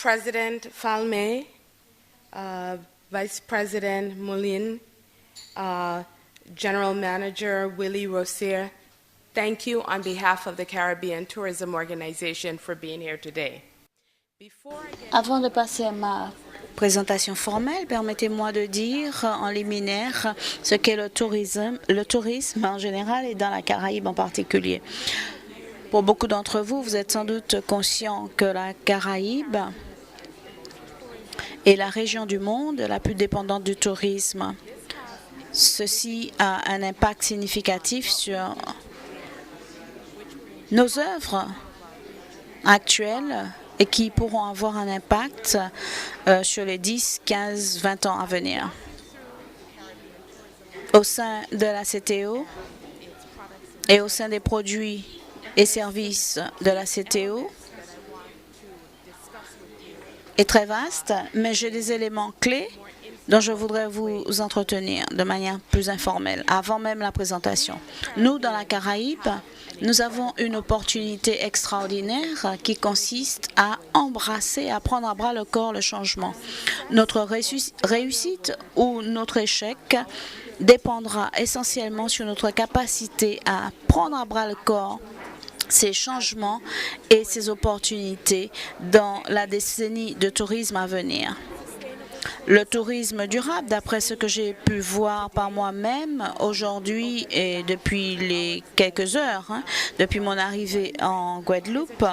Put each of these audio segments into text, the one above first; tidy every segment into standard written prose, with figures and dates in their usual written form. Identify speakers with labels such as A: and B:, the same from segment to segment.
A: President Falme, Vice President Moulin, General Manager Willie Rossier, thank you on behalf of the Caribbean Tourism Organization for being here today.
B: Avant de passer à ma présentation formelle, permettez-moi de dire en liminaire ce qu'est le tourisme en général et dans la Caraïbe en particulier. Pour beaucoup d'entre vous, vous êtes sans doute conscients que la Caraïbe est la région du monde la plus dépendante du tourisme. Ceci a un impact significatif sur nos œuvres actuelles et qui pourront avoir un impact sur les 10, 15, 20 ans à venir. Au sein de la CTO et au sein des produits et services de la CTO est très vaste, mais j'ai des éléments clés dont je voudrais vous entretenir de manière plus informelle, avant même la présentation. Nous, dans la Caraïbe, nous avons une opportunité extraordinaire qui consiste à embrasser, à prendre à bras le corps le changement. Notre réussite ou notre échec dépendra essentiellement sur notre capacité à prendre à bras le corps ces changements et ces opportunités dans la décennie de tourisme à venir. Le tourisme durable, d'après ce que j'ai pu voir par moi-même aujourd'hui et depuis les quelques heures, depuis mon arrivée en Guadeloupe,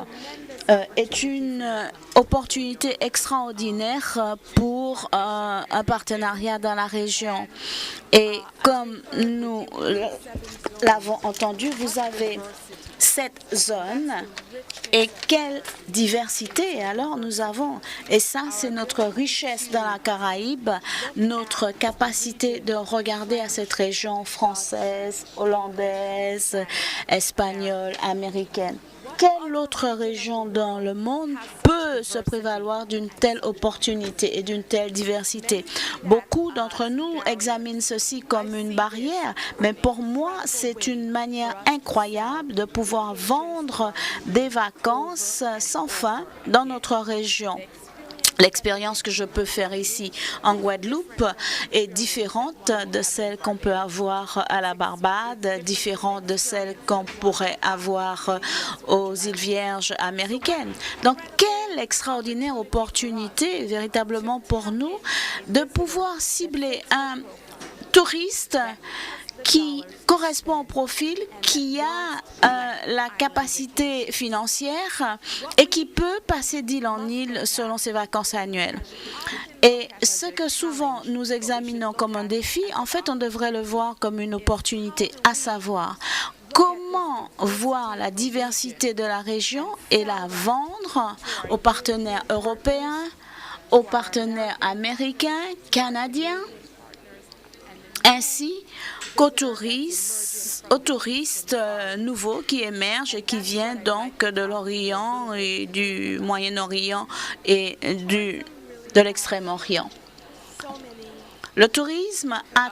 B: est une opportunité extraordinaire pour un partenariat dans la région. Et comme nous l'avons entendu, vous avez 7 zones. Et quelle diversité alors nous avons. Et ça, c'est notre richesse dans la Caraïbe, notre capacité de regarder à cette région française, hollandaise, espagnole, américaine. Quelle autre région dans le monde peut se prévaloir d'une telle opportunité et d'une telle diversité? Beaucoup d'entre nous examinent ceci comme une barrière, mais pour moi, c'est une manière incroyable de pouvoir vendre des vacances sans fin dans notre région. L'expérience que je peux faire ici en Guadeloupe est différente de celle qu'on peut avoir à la Barbade, différente de celle qu'on pourrait avoir aux îles Vierges américaines. Donc, quelle extraordinaire opportunité véritablement pour nous de pouvoir cibler un touriste qui correspond au profil, qui a la capacité financière et qui peut passer d'île en île selon ses vacances annuelles. Et ce que souvent nous examinons comme un défi, en fait, on devrait le voir comme une opportunité, à savoir comment voir la diversité de la région et la vendre aux partenaires européens, aux partenaires américains, canadiens, ainsi qu'aux touristes nouveaux qui émergent et qui viennent donc de l'Orient et du Moyen-Orient et de l'Extrême-Orient. Le tourisme a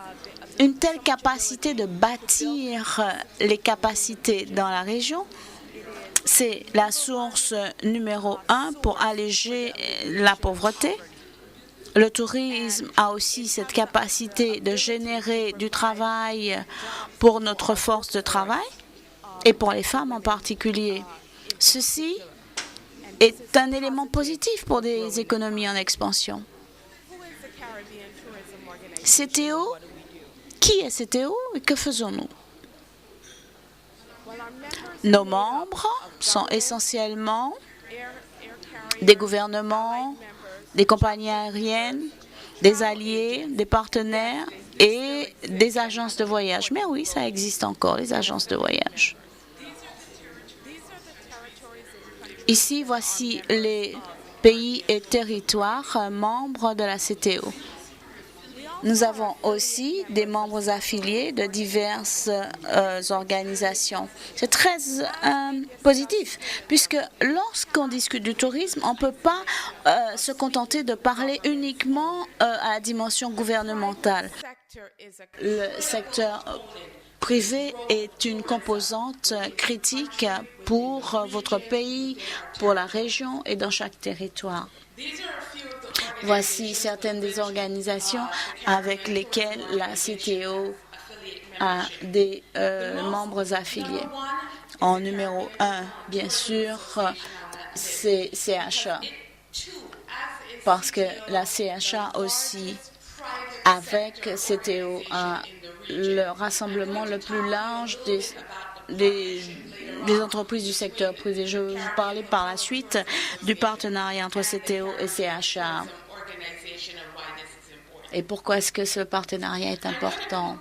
B: une telle capacité de bâtir les capacités dans la région. C'est la source numéro 1 pour alléger la pauvreté. Le tourisme a aussi cette capacité de générer du travail pour notre force de travail et pour les femmes en particulier. Ceci est un élément positif pour des économies en expansion. CTO, qui est CTO et que faisons-nous? Nos membres sont essentiellement des gouvernements, des compagnies aériennes, des alliés, des partenaires et des agences de voyage. Mais oui, ça existe encore, les agences de voyage. Ici, voici les pays et territoires membres de la CTO. Nous avons aussi des membres affiliés de diverses organisations. C'est très positif, puisque lorsqu'on discute du tourisme, on ne peut pas se contenter de parler uniquement à la dimension gouvernementale. Le secteur privé est une composante critique pour votre pays, pour la région et dans chaque territoire. Voici certaines des organisations avec lesquelles la CTO a des membres affiliés. En numéro 1, bien sûr, c'est CHA, parce que la CHA aussi, avec CTO, a le rassemblement le plus large des entreprises du secteur privé. Je vais vous parler par la suite du partenariat entre CTO et CHA. Et pourquoi est-ce que ce partenariat est important?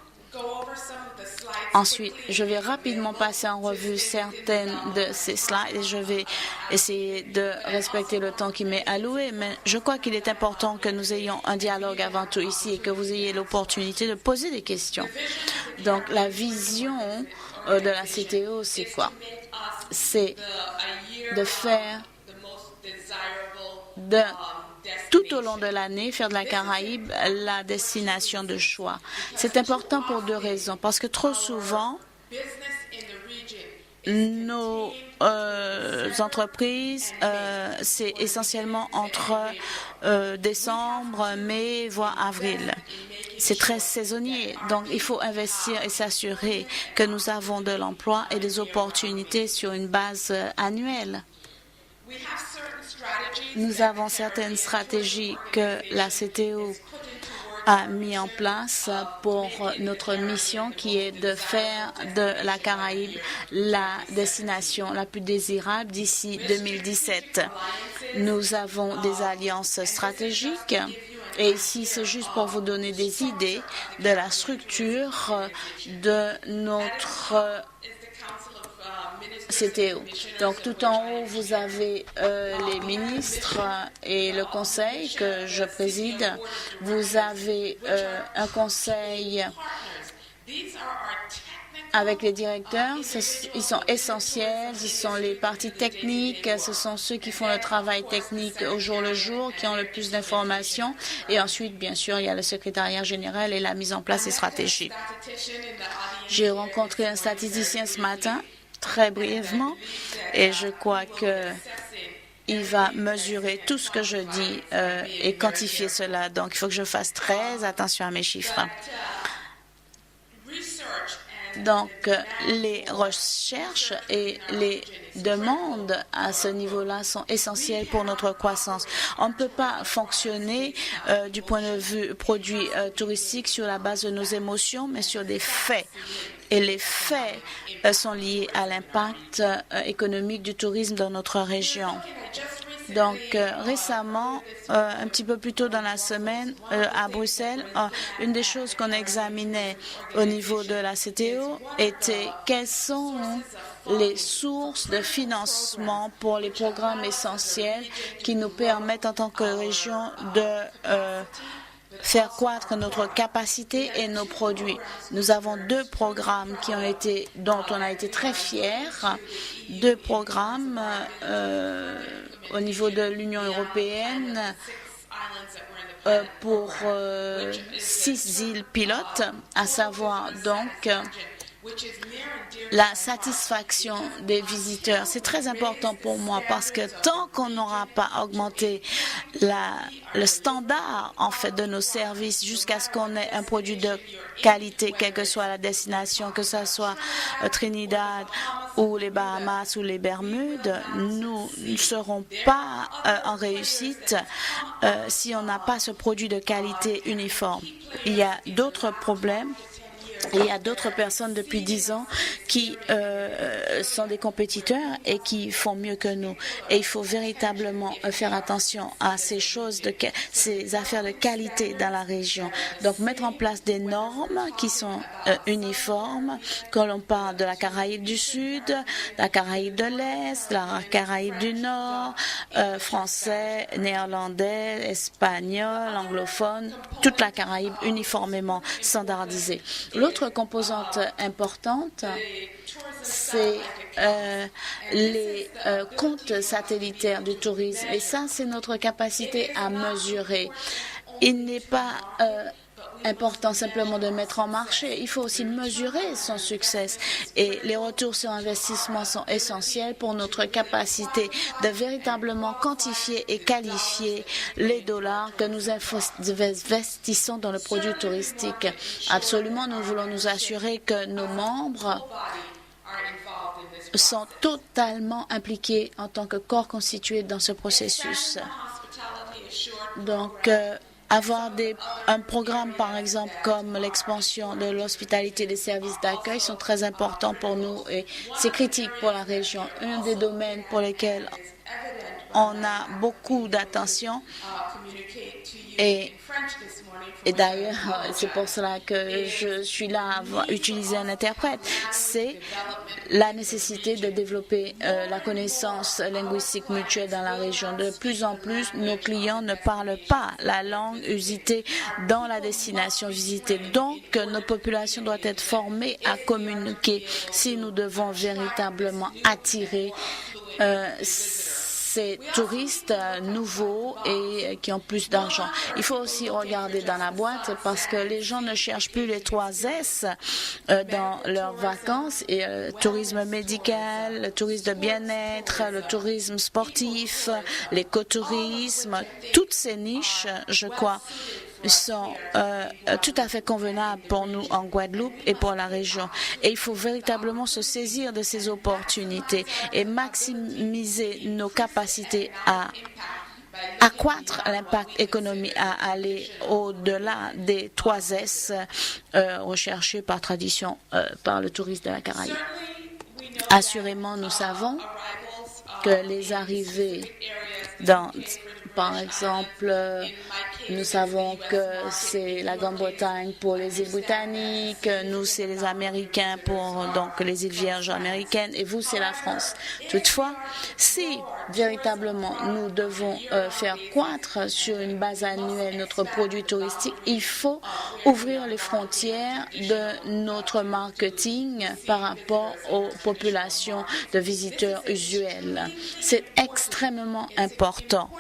B: Ensuite, je vais rapidement passer en revue certaines de ces slides et je vais essayer de respecter le temps qui m'est alloué, mais je crois qu'il est important que nous ayons un dialogue avant tout ici et que vous ayez l'opportunité de poser des questions. Donc, la vision de la CTO, c'est quoi? C'est de faire tout au long de l'année, faire de la Caraïbe la destination de choix. C'est important pour deux raisons. Parce que trop souvent, nos entreprises, c'est essentiellement entre décembre, mai, voire avril. C'est très saisonnier. Donc, il faut investir et s'assurer que nous avons de l'emploi et des opportunités sur une base annuelle. Nous avons certaines stratégies que la CTO a mis en place pour notre mission qui est de faire de la Caraïbe la destination la plus désirable d'ici 2017. Nous avons des alliances stratégiques et ici c'est juste pour vous donner des idées de la structure de notre CTO. Donc, tout en haut, vous avez les ministres et le conseil que je préside. Vous avez un conseil avec les directeurs. Ils sont essentiels. Ce sont les parties techniques. Ce sont ceux qui font le travail technique au jour le jour, qui ont le plus d'informations. Et ensuite, bien sûr, il y a le secrétariat général et la mise en place des stratégies. J'ai rencontré un statisticien ce matin, très brièvement, et je crois qu'il va mesurer tout ce que je dis et quantifier cela. Donc, il faut que je fasse très attention à mes chiffres. Donc, les recherches et les demandes à ce niveau-là sont essentielles pour notre croissance. On ne peut pas fonctionner du point de vue produit touristique sur la base de nos émotions, mais sur des faits. Et les faits sont liés à l'impact économique du tourisme dans notre région. Donc, récemment, un petit peu plus tôt dans la semaine, à Bruxelles, une des choses qu'on examinait au niveau de la CTO était quelles sont les sources de financement pour les programmes essentiels qui nous permettent en tant que région de faire croître notre capacité et nos produits. Nous avons deux programmes dont on a été très fiers, deux programmes au niveau de l'Union européenne pour 6 îles pilotes, à savoir donc la satisfaction des visiteurs. C'est très important pour moi parce que tant qu'on n'aura pas augmenté le standard en fait de nos services jusqu'à ce qu'on ait un produit de qualité, quelle que soit la destination, que ce soit Trinidad ou les Bahamas ou les Bermudes, nous ne serons pas en réussite si on n'a pas ce produit de qualité uniforme. Il y a d'autres problèmes. Il y a d'autres personnes depuis 10 ans qui sont des compétiteurs et qui font mieux que nous. Et il faut véritablement faire attention à ces choses, ces affaires de qualité dans la région. Donc, mettre en place des normes qui sont uniformes, quand l'on parle de la Caraïbe du Sud, de la Caraïbe de l'Est, de la Caraïbe du Nord, français, néerlandais, espagnol, anglophone, toute la Caraïbe uniformément standardisée. L'autre composante importante, c'est les comptes satellitaires du tourisme. Et ça, c'est notre capacité à mesurer. Il n'est pas important simplement de mettre en marché. Il faut aussi mesurer son succès. Et les retours sur investissement sont essentiels pour notre capacité de véritablement quantifier et qualifier les dollars que nous investissons dans le produit touristique. Absolument, nous voulons nous assurer que nos membres sont totalement impliqués en tant que corps constitué dans ce processus. Donc, avoir un programme, par exemple, comme l'expansion de l'hospitalité des services d'accueil sont très importants pour nous et c'est critique pour la région. Un des domaines pour lesquels on a beaucoup d'attention et d'ailleurs, c'est pour cela que je suis là à utiliser un interprète, c'est la nécessité de développer la connaissance linguistique mutuelle dans la région. De plus en plus, nos clients ne parlent pas la langue usitée dans la destination visitée. Donc, nos populations doivent être formées à communiquer si nous devons véritablement attirer ces touristes nouveaux et qui ont plus d'argent. Il faut aussi regarder dans la boîte parce que les gens ne cherchent plus les 3 S dans leurs vacances et le tourisme médical, le tourisme de bien-être, le tourisme sportif, l'écotourisme, toutes ces niches, je crois, sont tout à fait convenables pour nous en Guadeloupe et pour la région. Et il faut véritablement se saisir de ces opportunités et maximiser nos capacités à accroître l'impact économique, à aller au-delà des 3 S recherchés par tradition par le tourisme de la Caraïbe. Assurément, nous savons que les arrivées dans, par exemple, nous savons que c'est la Grande-Bretagne pour les îles britanniques, nous c'est les Américains pour donc les îles Vierges américaines et vous c'est la France. Toutefois, si véritablement nous devons faire croître sur une base annuelle notre produit touristique, il faut ouvrir les frontières de notre marketing par rapport aux populations de visiteurs usuels. C'est extrêmement important.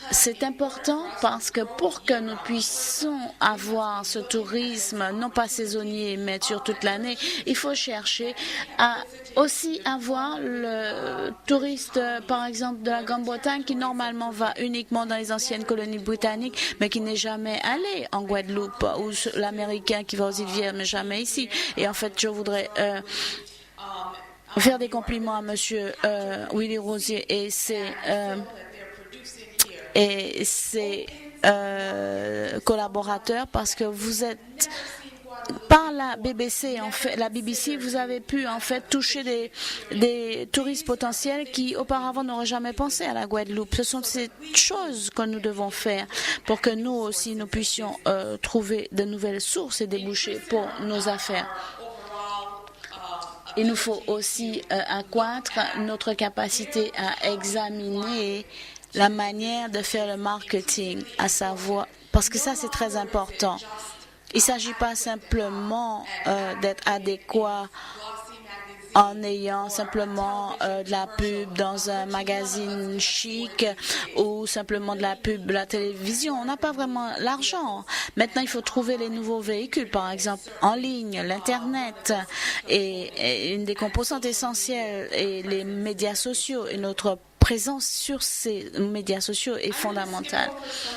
B: C'est important parce que pour que nous puissions avoir ce tourisme, non pas saisonnier, mais sur toute l'année, il faut chercher à aussi avoir le touriste, par exemple, de la Grande-Bretagne qui normalement va uniquement dans les anciennes colonies britanniques, mais qui n'est jamais allé en Guadeloupe, ou l'Américain qui va aux îles Vierges, mais jamais ici. Et en fait, je voudrais faire des compliments à Monsieur Willie Rosier et ses collaborateurs parce que vous êtes par la BBC, en fait, la BBC, vous avez pu en fait toucher des touristes potentiels qui auparavant n'auraient jamais pensé à la Guadeloupe. Ce sont ces choses que nous devons faire pour que nous aussi nous puissions trouver de nouvelles sources et débouchés pour nos affaires. Il nous faut aussi accroître notre capacité à examiner la manière de faire le marketing, à savoir, parce que ça c'est très important. Il ne s'agit pas simplement d'être adéquat en ayant simplement de la pub dans un magazine chic ou simplement de la pub de la télévision. On n'a pas vraiment l'argent. Maintenant, il faut trouver les nouveaux véhicules, par exemple en ligne, l'Internet et une des composantes essentielles et les médias sociaux et notre présence sur ces médias sociaux est fondamentale.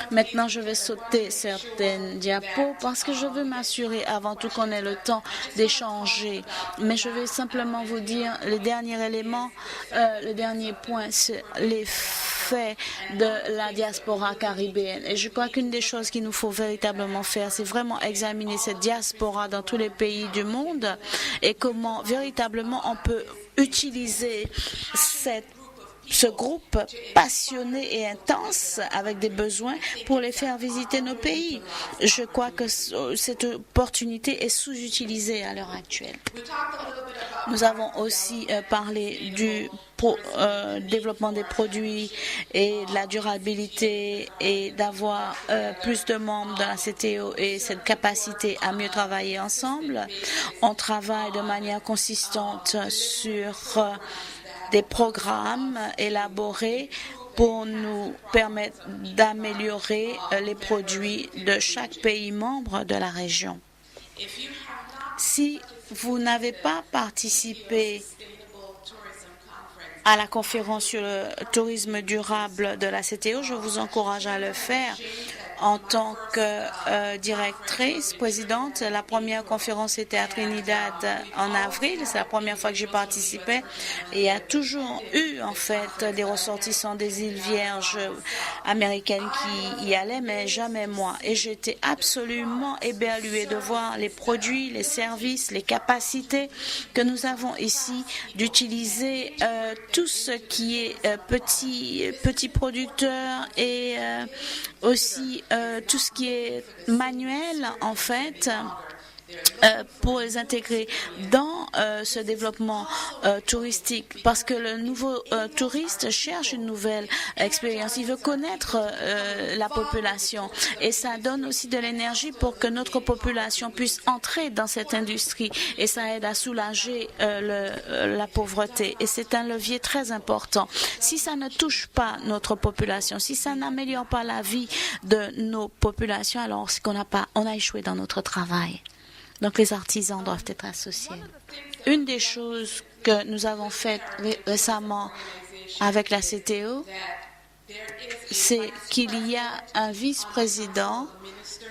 B: Maintenant, je vais sauter certaines diapos parce que je veux m'assurer avant tout qu'on ait le temps d'échanger. Mais je vais simplement vous dire le dernier élément, le dernier point, c'est les faits de la diaspora caribéenne. Et je crois qu'une des choses qu'il nous faut véritablement faire, c'est vraiment examiner cette diaspora dans tous les pays du monde et comment véritablement on peut utiliser ce groupe passionné et intense avec des besoins pour les faire visiter nos pays. Je crois que cette opportunité est sous-utilisée à l'heure actuelle. Nous avons aussi parlé du développement des produits et de la durabilité et d'avoir plus de membres dans la CTO et cette capacité à mieux travailler ensemble. On travaille de manière consistante sur des programmes élaborés pour nous permettre d'améliorer les produits de chaque pays membre de la région. Si vous n'avez pas participé à la conférence sur le tourisme durable de la CTO, je vous encourage à le faire. En tant que directrice, présidente, la première conférence était à Trinidad en avril. C'est la première fois que j'y participais. Et il y a toujours eu, en fait, des ressortissants des îles Vierges américaines qui y allaient, mais jamais moi. Et j'étais absolument éberluée de voir les produits, les services, les capacités que nous avons ici d'utiliser tout ce qui est petits producteurs et aussi tout ce qui est manuel, en fait, pour les intégrer dans ce développement touristique, parce que le nouveau touriste cherche une nouvelle expérience. Il veut connaître la population et ça donne aussi de l'énergie pour que notre population puisse entrer dans cette industrie et ça aide à soulager la pauvreté et c'est un levier très important. Si ça ne touche pas notre population, si ça n'améliore pas la vie de nos populations, alors c'est qu'on a échoué dans notre travail. Donc, les artisans doivent être associés. Une des choses que nous avons faites récemment avec la CTO, c'est qu'il y a un vice-président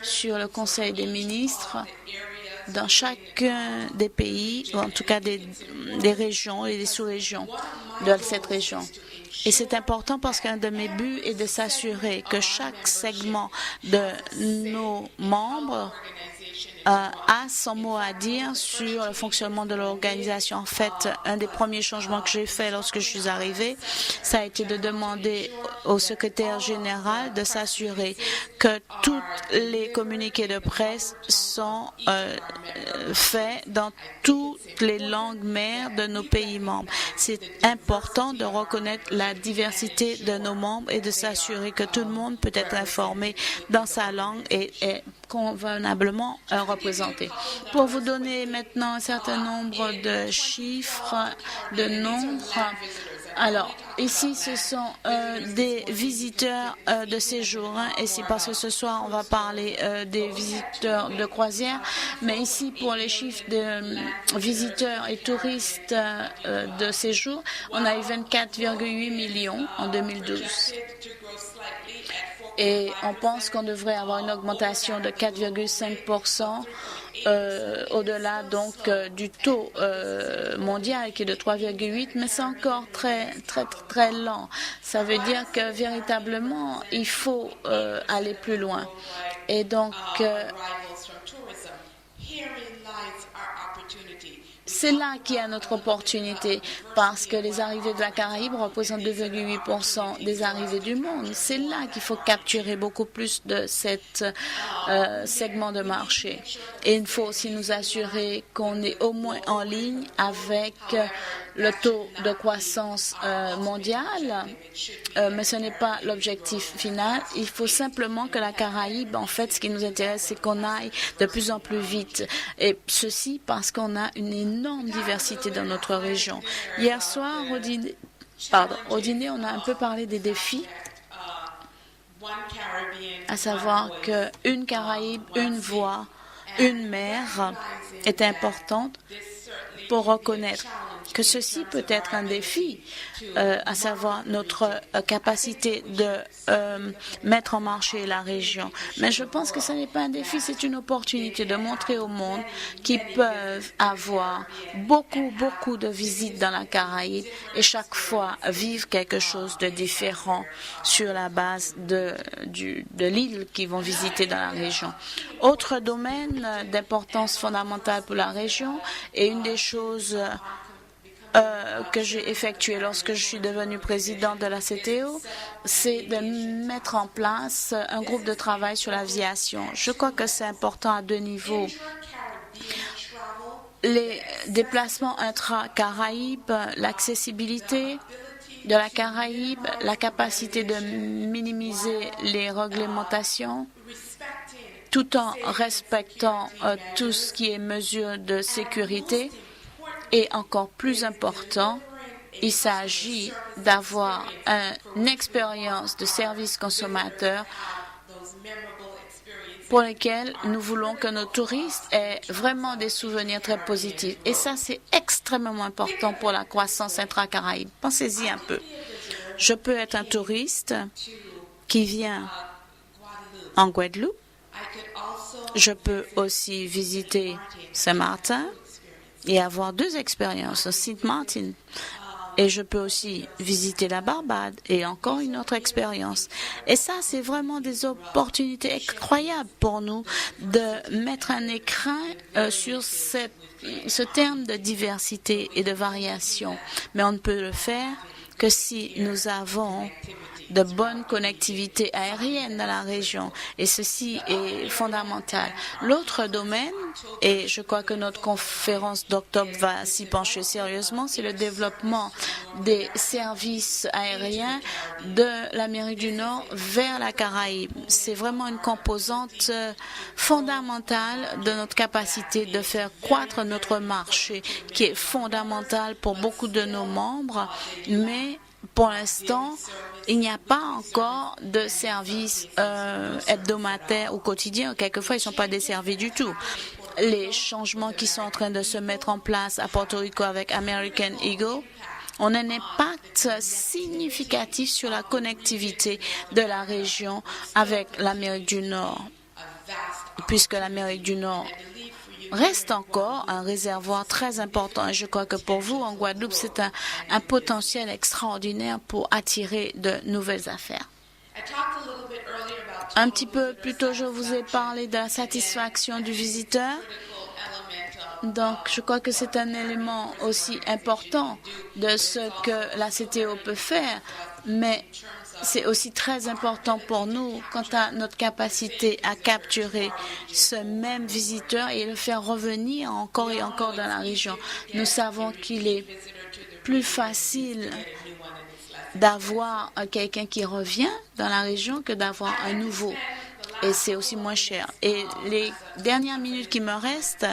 B: sur le Conseil des ministres dans chacun des pays, ou en tout cas des régions et des sous-régions de cette région. Et c'est important parce qu'un de mes buts est de s'assurer que chaque segment de nos membres a son mot à dire sur le fonctionnement de l'organisation. En fait, un des premiers changements que j'ai fait lorsque je suis arrivée, ça a été de demander au secrétaire général de s'assurer que tous les communiqués de presse sont faits dans toutes les langues mères de nos pays membres. C'est important de reconnaître la diversité de nos membres et de s'assurer que tout le monde peut être informé dans sa langue et est convenablement représenté. Pour vous donner maintenant un certain nombre de chiffres, de nombres, alors ici ce sont des visiteurs de séjour et c'est parce que ce soir on va parler des visiteurs de croisière, mais ici pour les chiffres de visiteurs et touristes de séjour, on a eu 24,8 millions en 2012. Et on pense qu'on devrait avoir une augmentation de 4,5% au-delà donc du taux mondial qui est de 3,8, mais c'est encore très lent. Ça veut dire que véritablement il faut aller plus loin. Et donc c'est là qu'il y a notre opportunité parce que les arrivées de la Caraïbe représentent 2,8% des arrivées du monde. C'est là qu'il faut capturer beaucoup plus de cet segment de marché. Et il faut aussi nous assurer qu'on est au moins en ligne avec le taux de croissance mondial, mais ce n'est pas l'objectif final. Il faut simplement que la Caraïbe, en fait, ce qui nous intéresse, c'est qu'on aille de plus en plus vite. Et ceci parce qu'on a une énorme diversité dans notre région. Hier soir, au dîner, on a un peu parlé des défis, à savoir qu'une Caraïbe, une voix, une mer est importante pour reconnaître que ceci peut être un défi, à savoir notre capacité de mettre en marché la région. Mais je pense que ce n'est pas un défi, c'est une opportunité de montrer au monde qu'ils peuvent avoir beaucoup de visites dans la Caraïbe et chaque fois vivre quelque chose de différent sur la base de l'île qu'ils vont visiter dans la région. Autre domaine d'importance fondamentale pour la région et une des choses que j'ai effectué lorsque je suis devenue présidente de la CTO, c'est de mettre en place un groupe de travail sur l'aviation. Je crois que c'est important à deux niveaux. Les déplacements intra-Caraïbes, l'accessibilité de la Caraïbe, la capacité de minimiser les réglementations, tout en respectant tout ce qui est mesures de sécurité, et encore plus important, Il s'agit d'avoir une expérience de service consommateur pour lesquels nous voulons que nos touristes aient vraiment des souvenirs très positifs. Et ça, c'est extrêmement important pour la croissance intra-Caraïbe. Pensez-y un peu. Je peux être un touriste qui vient en Guadeloupe. Je peux aussi visiter Saint-Martin et avoir 2 expériences, Saint-Martin. Et je peux aussi visiter la Barbade et encore une autre expérience. Et ça, c'est vraiment des opportunités incroyables pour nous de mettre un écrin sur ce terme de diversité et de variation. Mais on ne peut le faire que si nous avons de bonnes connectivités aériennes dans la région. Et ceci est fondamental. L'autre domaine, et je crois que notre conférence d'octobre va s'y pencher sérieusement, c'est le développement des services aériens de l'Amérique du Nord vers la Caraïbe. C'est vraiment une composante fondamentale de notre capacité de faire croître notre marché, qui est fondamentale pour beaucoup de nos membres, mais pour l'instant, il n'y a pas encore de services hebdomadaires ou quotidiens. Quelquefois, ils ne sont pas desservis du tout. Les changements qui sont en train de se mettre en place à Porto Rico avec American Eagle ont un impact significatif sur la connectivité de la région avec l'Amérique du Nord, puisque l'Amérique du Nord reste encore un réservoir très important. Et je crois que pour vous, en Guadeloupe, c'est un potentiel extraordinaire pour attirer de nouvelles affaires. Un petit peu plus tôt, je vous ai parlé de la satisfaction du visiteur. Donc, je crois que c'est un élément aussi important de ce que la CTO peut faire, mais c'est aussi très important pour nous quant à notre capacité à capturer ce même visiteur et le faire revenir encore et encore dans la région. Nous savons qu'il est plus facile d'avoir quelqu'un qui revient dans la région que d'avoir un nouveau. Et c'est aussi moins cher. Et les dernières minutes qui me restent,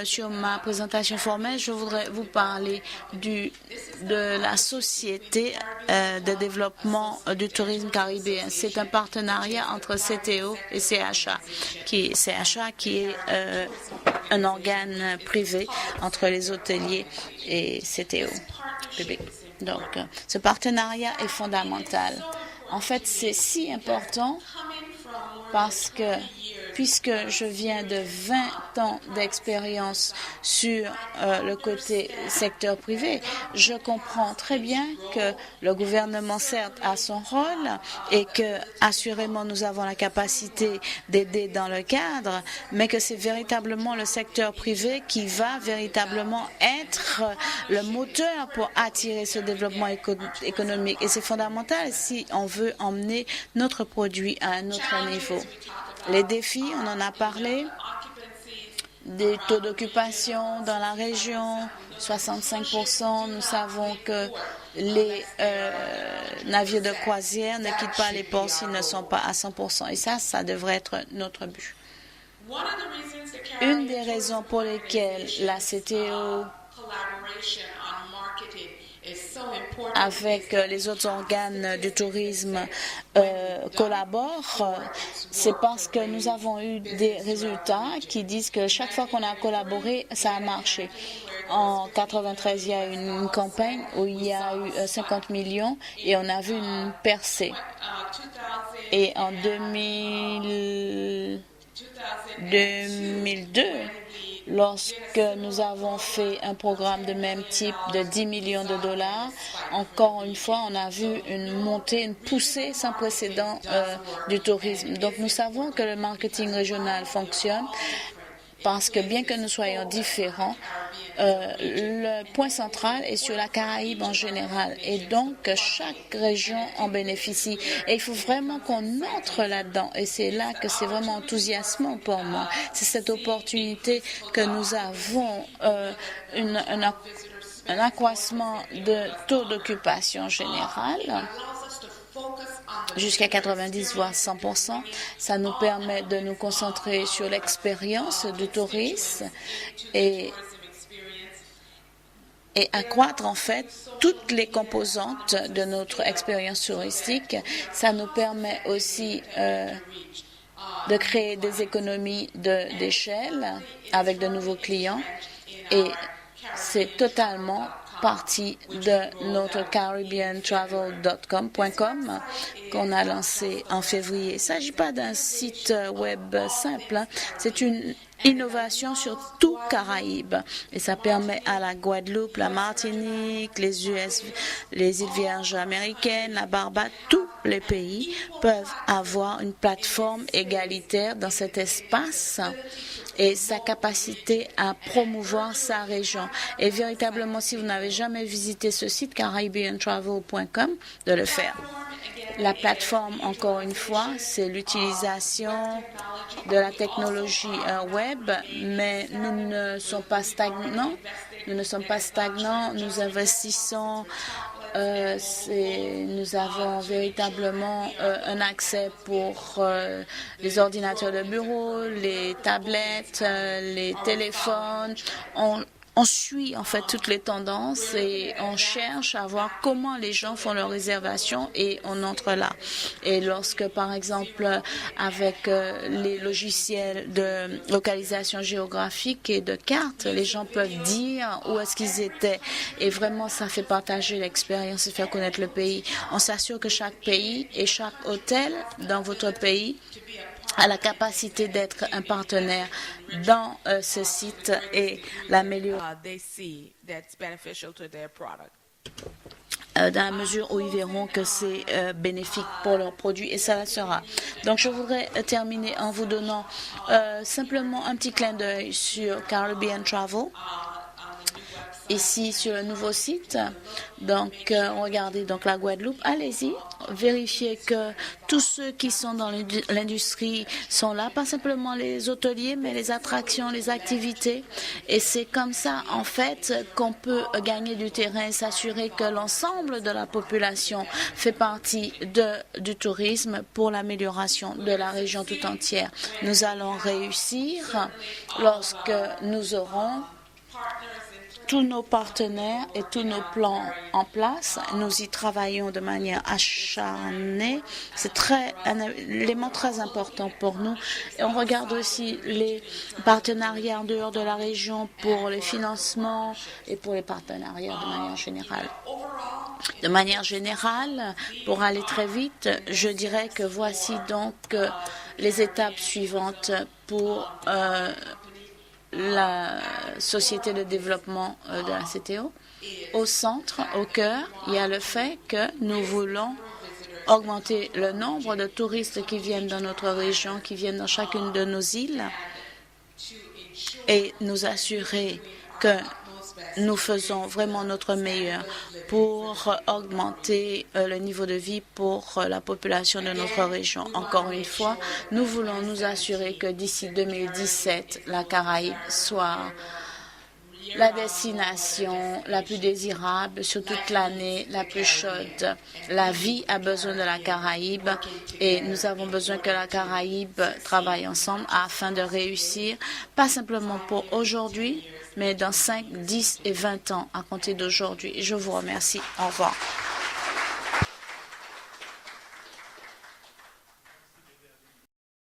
B: sur ma présentation formelle, je voudrais vous parler de la Société de développement du tourisme caribéen. C'est un partenariat entre CTO et CHA, qui est un organe privé entre les hôteliers et CTO public. Donc, ce partenariat est fondamental. En fait, c'est si important parce que puisque je viens de 20 ans d'expérience sur le côté secteur privé, je comprends très bien que le gouvernement, certes, a son rôle et que, assurément, nous avons la capacité d'aider dans le cadre, mais que c'est véritablement le secteur privé qui va véritablement être le moteur pour attirer ce développement économique. Et c'est fondamental si on veut emmener notre produit à un autre niveau. Les défis, on en a parlé, des taux d'occupation dans la région, 65%. Nous savons que les navires de croisière ne quittent pas les ports s'ils ne sont pas à 100%. Et ça devrait être notre but. Une des raisons pour lesquelles la CTO avec les autres organes du tourisme collaborent, c'est parce que nous avons eu des résultats qui disent que chaque fois qu'on a collaboré, ça a marché. En 1993, il y a eu une campagne où il y a eu 50 millions et on a vu une percée. Et en 2002, lorsque nous avons fait un programme de même type de 10 millions de dollars, encore une fois, on a vu une montée, une poussée sans précédent du tourisme. Donc, nous savons que le marketing régional fonctionne parce que bien que nous soyons différents, le point central est sur la Caraïbe en général. Et donc, chaque région en bénéficie. Et il faut vraiment qu'on entre là-dedans. Et c'est là que c'est vraiment enthousiasmant pour moi. C'est cette opportunité que nous avons un accroissement de taux d'occupation général jusqu'à 90 voire 100%. Ça nous permet de nous concentrer sur l'expérience du tourisme et et accroître en fait toutes les composantes de notre expérience touristique. Ça nous permet aussi de créer des économies d'échelle avec de nouveaux clients et c'est totalement partie de notre caribbeantravel.com qu'on a lancé en février. Il ne s'agit pas d'un site web simple, hein. C'est une innovation sur tout Caraïbes et ça permet à la Guadeloupe, la Martinique, les îles Vierges américaines, la Barbade, tous les pays peuvent avoir une plateforme égalitaire dans cet espace et sa capacité à promouvoir sa région. Et véritablement, si vous n'avez jamais visité ce site, caribbeantravel.com, de le faire. La plateforme, encore une fois, c'est l'utilisation de la technologie web, mais nous ne sommes pas stagnants. Nous investissons. Nous avons véritablement un accès pour les ordinateurs de bureau, les tablettes, les téléphones. On suit en fait toutes les tendances et on cherche à voir comment les gens font leurs réservations et on entre là. Et lorsque, par exemple, avec les logiciels de localisation géographique et de cartes, les gens peuvent dire où est-ce qu'ils étaient. Et vraiment, ça fait partager l'expérience et faire connaître le pays. On s'assure que chaque pays et chaque hôtel dans votre pays a la capacité d'être un partenaire dans ce site et l'améliorer dans la mesure où ils verront que c'est bénéfique pour leurs produits et ça le sera. Donc je voudrais terminer en vous donnant simplement un petit clin d'œil sur Caribbean Travel. Ici sur le nouveau site, donc regardez donc la Guadeloupe, allez-y, vérifiez que tous ceux qui sont dans l'industrie sont là, pas simplement les hôteliers, mais les attractions, les activités. Et c'est comme ça, en fait, qu'on peut gagner du terrain et s'assurer que l'ensemble de la population fait partie du tourisme pour l'amélioration de la région tout entière. Nous allons réussir lorsque nous aurons tous nos partenaires et tous nos plans en place. Nous y travaillons de manière acharnée. C'est un élément très important pour nous. Et on regarde aussi les partenariats en dehors de la région pour les financements et pour les partenariats de manière générale. De manière générale, pour aller très vite, je dirais que voici donc les étapes suivantes pour la Société de développement de la CTO. Au centre, au cœur, il y a le fait que nous voulons augmenter le nombre de touristes qui viennent dans notre région, qui viennent dans chacune de nos îles et nous assurer que nous faisons vraiment notre meilleur pour augmenter le niveau de vie pour la population de notre région. Encore une fois, nous voulons nous assurer que d'ici 2017, la Caraïbe soit la destination la plus désirable sur toute l'année, la plus chaude. La vie a besoin de la Caraïbe et nous avons besoin que la Caraïbe travaille ensemble afin de réussir, pas simplement pour aujourd'hui, mais dans 5, 10 et 20 ans à compter d'aujourd'hui. Je vous remercie. Au revoir.